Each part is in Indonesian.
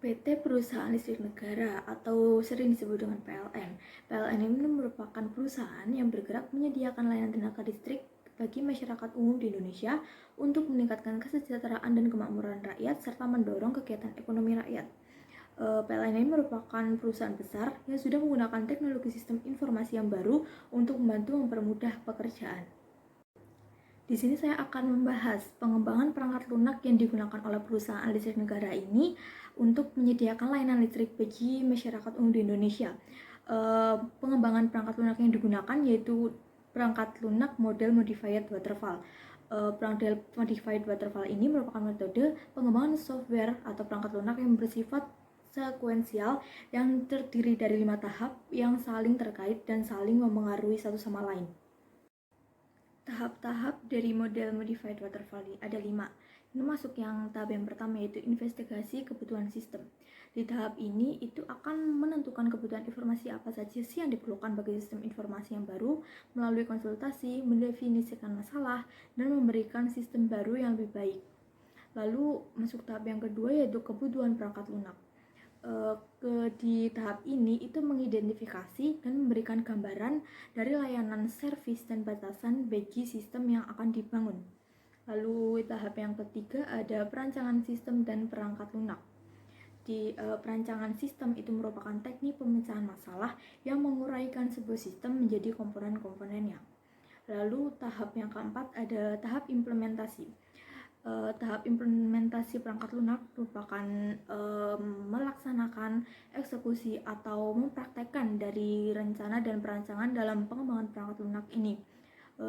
PT Perusahaan Listrik Negara atau sering disebut dengan PLN. PLN ini merupakan perusahaan yang bergerak menyediakan layanan tenaga listrik bagi masyarakat umum di Indonesia untuk meningkatkan kesejahteraan dan kemakmuran rakyat serta mendorong kegiatan ekonomi rakyat. PLN ini merupakan perusahaan besar yang sudah menggunakan teknologi sistem informasi yang baru untuk membantu mempermudah pekerjaan. Di sini saya akan membahas pengembangan perangkat lunak yang digunakan oleh perusahaan listrik negara ini untuk menyediakan layanan listrik bagi masyarakat umum di Indonesia. Pengembangan perangkat lunak yang digunakan yaitu perangkat lunak model modified waterfall. Perangkat modified waterfall ini merupakan metode pengembangan software atau perangkat lunak yang bersifat sekuensial yang terdiri dari 5 tahap yang saling terkait dan saling memengaruhi satu sama lain. Tahap-tahap dari model modified waterfall ada 5. Ini masuk yang tahap yang pertama yaitu investigasi kebutuhan sistem. Di tahap ini itu akan menentukan kebutuhan informasi apa saja sih yang diperlukan bagi sistem informasi yang baru melalui konsultasi, mendefinisikan masalah, dan memberikan sistem baru yang lebih baik. Lalu masuk tahap yang kedua yaitu kebutuhan perangkat lunak. Di tahap ini itu mengidentifikasi dan memberikan gambaran dari layanan servis dan batasan bagi sistem yang akan dibangun. Lalu tahap yang ketiga ada perancangan sistem dan perangkat lunak. Di perancangan sistem itu merupakan teknik pemecahan masalah yang menguraikan sebuah sistem menjadi komponen-komponennya. Lalu tahap yang keempat ada tahap implementasi. Tahap implementasi perangkat lunak merupakan melaksanakan eksekusi atau mempraktekkan dari rencana dan perancangan dalam pengembangan perangkat lunak ini.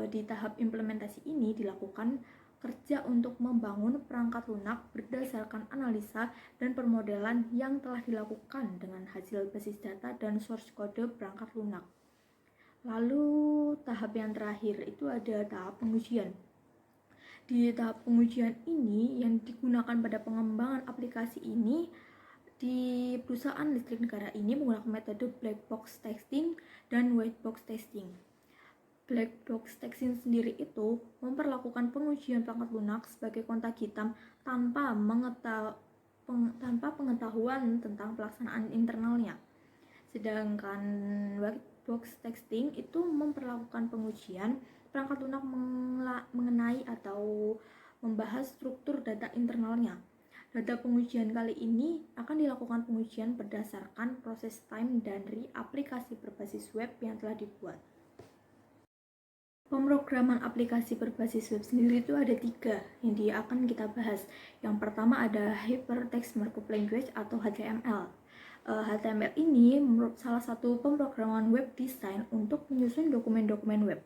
Di tahap implementasi ini dilakukan kerja untuk membangun perangkat lunak berdasarkan analisa dan permodelan yang telah dilakukan dengan hasil basis data dan source kode perangkat lunak. Lalu tahap yang terakhir itu ada tahap pengujian. Di tahap pengujian ini yang digunakan pada pengembangan aplikasi ini, di perusahaan listrik negara ini menggunakan metode black box testing dan white box testing. Black box testing sendiri itu memperlakukan pengujian perangkat lunak sebagai kontak hitam tanpa pengetahuan tentang pelaksanaan internalnya. Sedangkan white box testing itu memperlakukan pengujian perangkat lunak mengenai atau membahas struktur data internalnya. Data pengujian kali ini akan dilakukan pengujian berdasarkan proses time dari aplikasi berbasis web yang telah dibuat. Pemrograman aplikasi berbasis web sendiri itu ada 3 yang akan kita bahas. Yang pertama ada Hypertext Markup Language atau HTML. HTML ini menurut salah satu pemrograman web design untuk menyusun dokumen-dokumen web.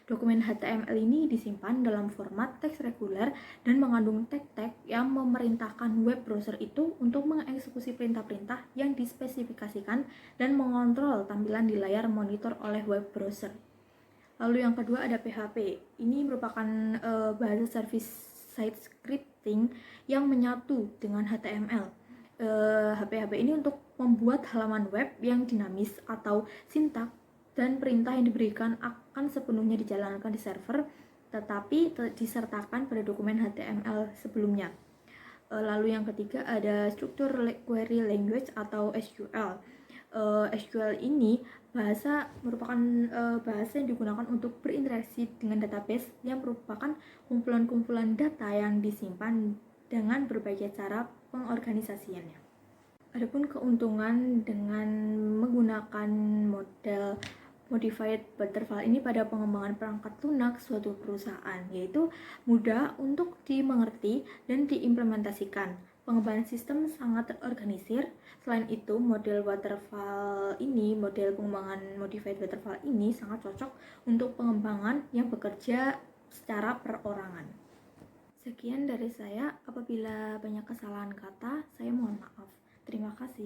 Dokumen HTML ini disimpan dalam format teks reguler dan mengandung tag-tag yang memerintahkan web browser itu untuk mengeksekusi perintah-perintah yang dispesifikasikan dan mengontrol tampilan di layar monitor oleh web browser. Lalu yang kedua ada PHP. Ini merupakan bahasa service side scripting yang menyatu dengan HTML. PHP ini untuk membuat halaman web yang dinamis atau sintak dan perintah yang diberikan akan sepenuhnya dijalankan di server, tetapi disertakan pada dokumen HTML sebelumnya. Lalu yang ketiga ada Structure Query Language atau SQL. SQL ini merupakan bahasa yang digunakan untuk berinteraksi dengan database yang merupakan kumpulan-kumpulan data yang disimpan dengan berbagai cara pengorganisasiannya. Adapun keuntungan dengan menggunakan model modified waterfall ini pada pengembangan perangkat lunak suatu perusahaan, yaitu mudah untuk dimengerti dan diimplementasikan. Pengembangan sistem sangat terorganisir. Selain itu, model pengembangan modified waterfall ini sangat cocok untuk pengembangan yang bekerja secara perorangan. Sekian dari saya. Apabila banyak kesalahan kata, saya mohon maaf. Terima kasih.